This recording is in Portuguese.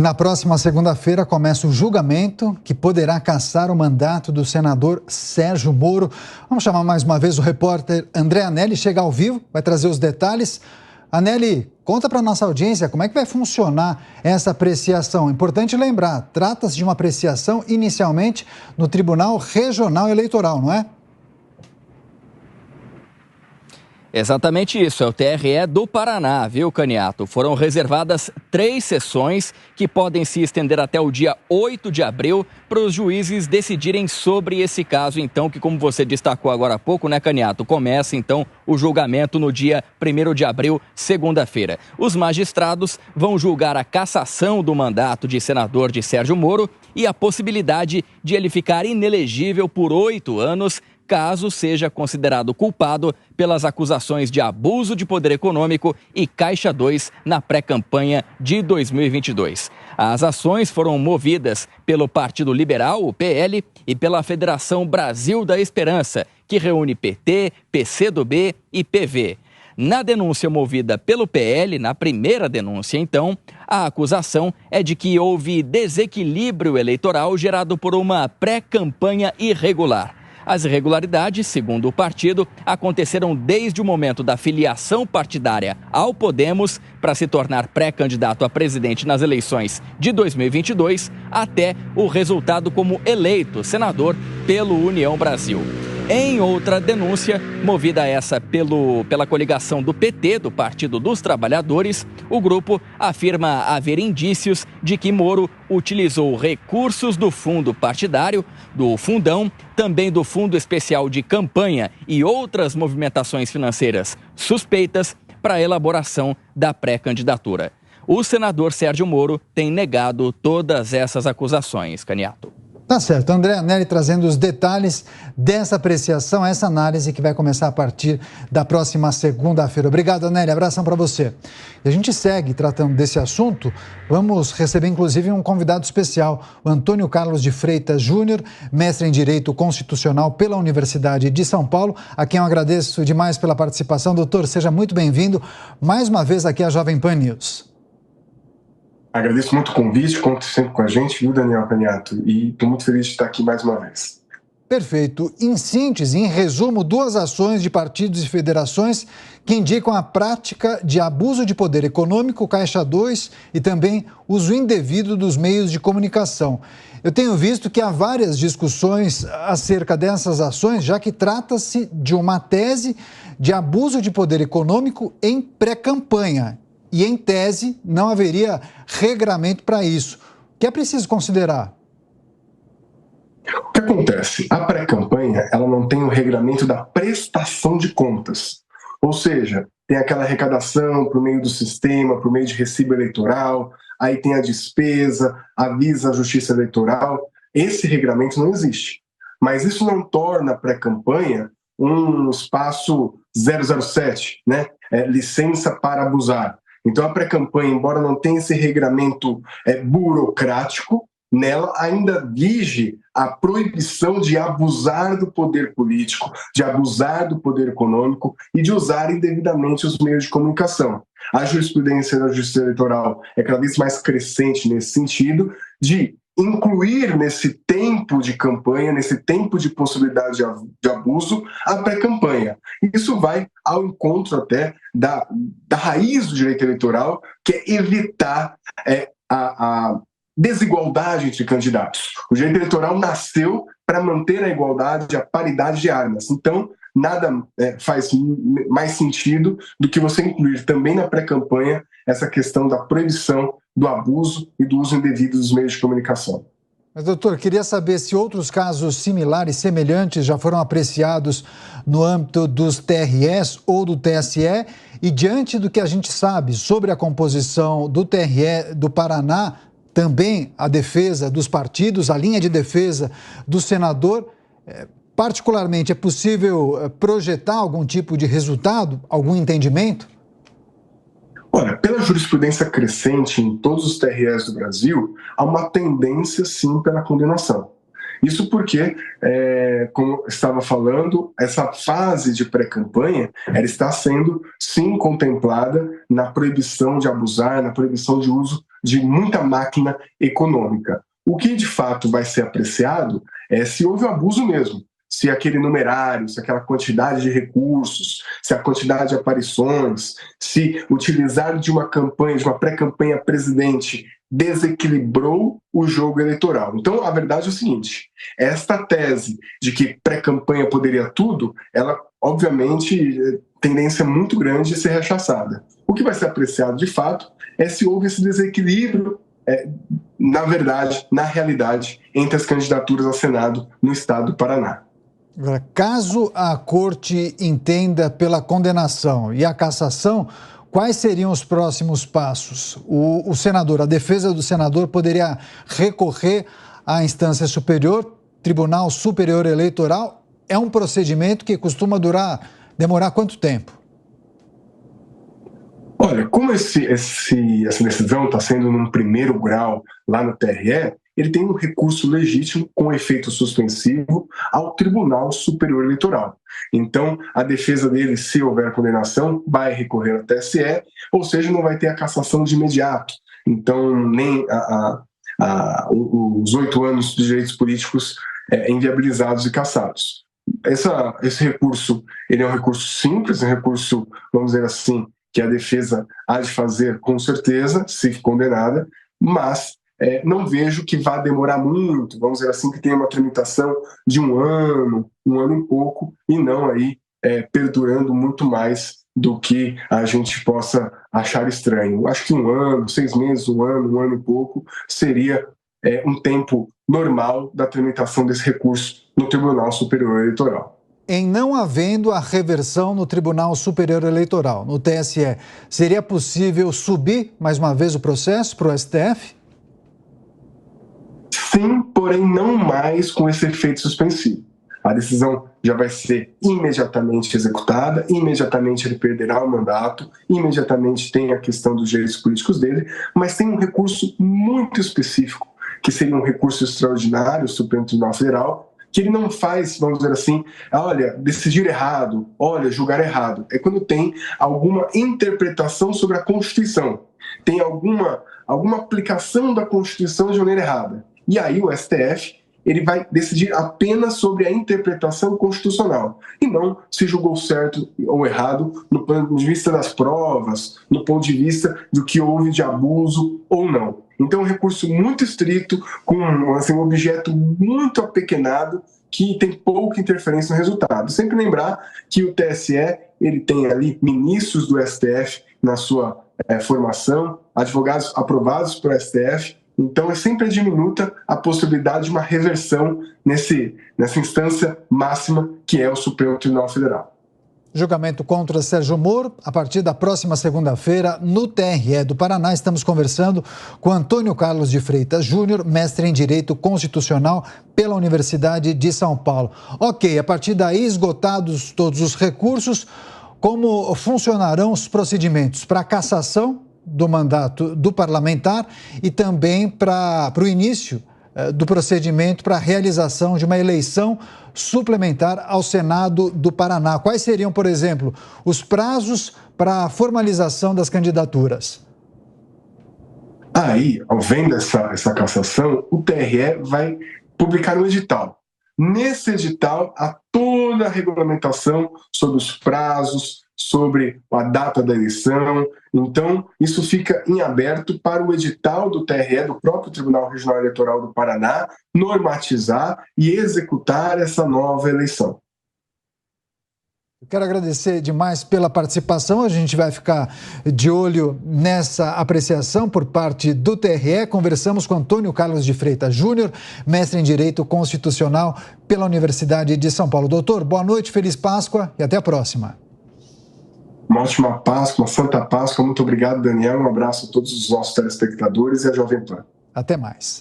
E na próxima segunda-feira começa o julgamento que poderá cassar o mandato do senador Sérgio Moro. Vamos chamar mais uma vez o repórter André Anelli, chega ao vivo, vai trazer os detalhes. Anelli, conta para a nossa audiência como é que vai funcionar essa apreciação. Importante lembrar, trata-se de uma apreciação inicialmente no Tribunal Regional Eleitoral, não é? Exatamente isso, é o TRE do Paraná, viu, Caniato? Foram reservadas 3 sessões que podem se estender até o dia 8 de abril para os juízes decidirem sobre esse caso, então, que como você destacou agora há pouco, né, Caniato? Começa, então, o julgamento no dia 1º de abril, segunda-feira. Os magistrados vão julgar a cassação do mandato de senador de Sérgio Moro e a possibilidade de ele ficar inelegível por 8 anos, caso seja considerado culpado pelas acusações de abuso de poder econômico e Caixa 2 na pré-campanha de 2022. As ações foram movidas pelo Partido Liberal, o PL, e pela Federação Brasil da Esperança, que reúne PT, PCdoB e PV. Na denúncia movida pelo PL, na primeira denúncia, então, a acusação é de que houve desequilíbrio eleitoral gerado por uma pré-campanha irregular. As irregularidades, segundo o partido, aconteceram desde o momento da filiação partidária ao Podemos para se tornar pré-candidato a presidente nas eleições de 2022 até o resultado como eleito senador pelo União Brasil. Em outra denúncia, movida essa pela coligação do PT, do Partido dos Trabalhadores, o grupo afirma haver indícios de que Moro utilizou recursos do fundo partidário, do fundão, também do Fundo Especial de Campanha e outras movimentações financeiras suspeitas para a elaboração da pré-candidatura. O senador Sérgio Moro tem negado todas essas acusações, Caniato. Tá certo. André Anelli trazendo os detalhes dessa apreciação, essa análise que vai começar a partir da próxima segunda-feira. Obrigado, Anelli. Abração para você. E a gente segue tratando desse assunto. Vamos receber, inclusive, um convidado especial, o Antônio Carlos de Freitas Júnior, mestre em Direito Constitucional pela Universidade de São Paulo, a quem eu agradeço demais pela participação. Doutor, seja muito bem-vindo mais uma vez aqui à Jovem Pan News. Agradeço muito o convite, conte sempre com a gente, viu, Daniel Caniato? E estou muito feliz de estar aqui mais uma vez. Perfeito. Em síntese, em resumo, 2 ações de partidos e federações que indicam a prática de abuso de poder econômico, Caixa 2 e também uso indevido dos meios de comunicação. Eu tenho visto que há várias discussões acerca dessas ações, já que trata-se de uma tese de abuso de poder econômico em pré-campanha. E, em tese, não haveria regramento para isso. O que é preciso considerar? O que acontece? A pré-campanha, ela não tem o regramento da prestação de contas. Ou seja, tem aquela arrecadação por meio do sistema, por meio de recibo eleitoral, aí tem a despesa, avisa a Justiça Eleitoral. Esse regramento não existe. Mas isso não torna a pré-campanha um espaço 007, né? Licença para abusar. Então, a pré-campanha, embora não tenha esse regramento burocrático, nela ainda vige a proibição de abusar do poder político, de abusar do poder econômico e de usar indevidamente os meios de comunicação. A jurisprudência da Justiça Eleitoral é cada vez mais crescente nesse sentido, de incluir nesse tempo de campanha, nesse tempo de possibilidade de abuso, a pré-campanha. Isso vai ao encontro até da raiz do direito eleitoral, que é evitar a desigualdade entre candidatos. O direito eleitoral nasceu para manter a igualdade, a paridade de armas. Então, nada faz mais sentido do que você incluir também na pré-campanha essa questão da proibição do abuso e do uso indevido dos meios de comunicação. Mas, doutor, queria saber se outros casos similares, semelhantes, já foram apreciados no âmbito dos TREs ou do TSE, e diante do que a gente sabe sobre a composição do TRE do Paraná, também a defesa dos partidos, a linha de defesa do senador, particularmente, é possível projetar algum tipo de resultado, algum entendimento? Olha, pela jurisprudência crescente em todos os TREs do Brasil, há uma tendência, sim, pela condenação. Isso porque, como estava falando, essa fase de pré-campanha, ela está sendo, sim, contemplada na proibição de abusar, na proibição de uso de muita máquina econômica. O que de fato vai ser apreciado é se houve um abuso mesmo, se aquele numerário, se aquela quantidade de recursos, se a quantidade de aparições, se utilizar de uma campanha, de uma pré-campanha presidente, desequilibrou o jogo eleitoral. Então, a verdade é o seguinte, esta tese de que pré-campanha poderia tudo, ela, obviamente, tendência muito grande de ser rechaçada. O que vai ser apreciado, de fato, é se houve esse desequilíbrio, na verdade, na realidade, entre as candidaturas ao Senado no estado do Paraná. Agora, caso a corte entenda pela condenação e a cassação, quais seriam os próximos passos? O senador, a defesa do senador poderia recorrer à instância superior, Tribunal Superior Eleitoral. É um procedimento que costuma demorar quanto tempo? Olha, como essa decisão está sendo num primeiro grau lá no TRE, ele tem um recurso legítimo com efeito suspensivo ao Tribunal Superior Eleitoral. Então, a defesa dele, se houver condenação, vai recorrer ao TSE, ou seja, não vai ter a cassação de imediato. Então, nem os 8 anos de direitos políticos inviabilizados e cassados. Esse recurso, ele é um recurso simples, um recurso, vamos dizer assim, que a defesa há de fazer com certeza, se condenada, mas não vejo que vá demorar muito, vamos dizer assim, que tenha uma tramitação de um ano e pouco, e não aí perdurando muito mais do que a gente possa achar estranho. Acho que 1 ano, 6 meses, 1 ano e pouco, seria um tempo normal da tramitação desse recurso no Tribunal Superior Eleitoral. Em não havendo a reversão no Tribunal Superior Eleitoral, no TSE, seria possível subir mais uma vez o processo para o STF? Sim, porém não mais com esse efeito suspensivo. A decisão já vai ser imediatamente executada, imediatamente ele perderá o mandato, imediatamente tem a questão dos direitos políticos dele, mas tem um recurso muito específico, que seria um recurso extraordinário, o Supremo Tribunal Federal, que ele não faz, vamos dizer assim, olha, decidir errado, olha, julgar errado. É quando tem alguma interpretação sobre a Constituição, tem alguma aplicação da Constituição de maneira errada. E aí o STF, ele vai decidir apenas sobre a interpretação constitucional, e não se julgou certo ou errado no ponto de vista das provas, no ponto de vista do que houve de abuso ou não. Então, é um recurso muito estrito, com assim, um objeto muito apequenado, que tem pouca interferência no resultado. Sempre lembrar que o TSE ele tem ali ministros do STF na sua formação, advogados aprovados pelo STF, então é sempre diminuta a possibilidade de uma reversão nessa instância máxima que é o Supremo Tribunal Federal. Julgamento contra Sérgio Moro, a partir da próxima segunda-feira, no TRE do Paraná. Estamos conversando com Antônio Carlos de Freitas Júnior, mestre em Direito Constitucional pela Universidade de São Paulo. Ok, a partir daí, esgotados todos os recursos, como funcionarão os procedimentos para a cassação do mandato do parlamentar e também para o início do procedimento para a realização de uma eleição suplementar ao Senado do Paraná? Quais seriam, por exemplo, os prazos para a formalização das candidaturas? Aí, ao vendo essa cassação, o TRE vai publicar um edital. Nesse edital, há toda a regulamentação sobre os prazos, sobre a data da eleição. Então, isso fica em aberto para o edital do TRE, do próprio Tribunal Regional Eleitoral do Paraná, normatizar e executar essa nova eleição. Eu quero agradecer demais pela participação. A gente vai ficar de olho nessa apreciação por parte do TRE. Conversamos com Antônio Carlos de Freitas Júnior, mestre em Direito Constitucional pela Universidade de São Paulo. Doutor, boa noite, feliz Páscoa e até a próxima. Uma ótima Páscoa, uma Santa Páscoa. Muito obrigado, Daniel. Um abraço a todos os nossos telespectadores e a Jovem Pan. Até mais.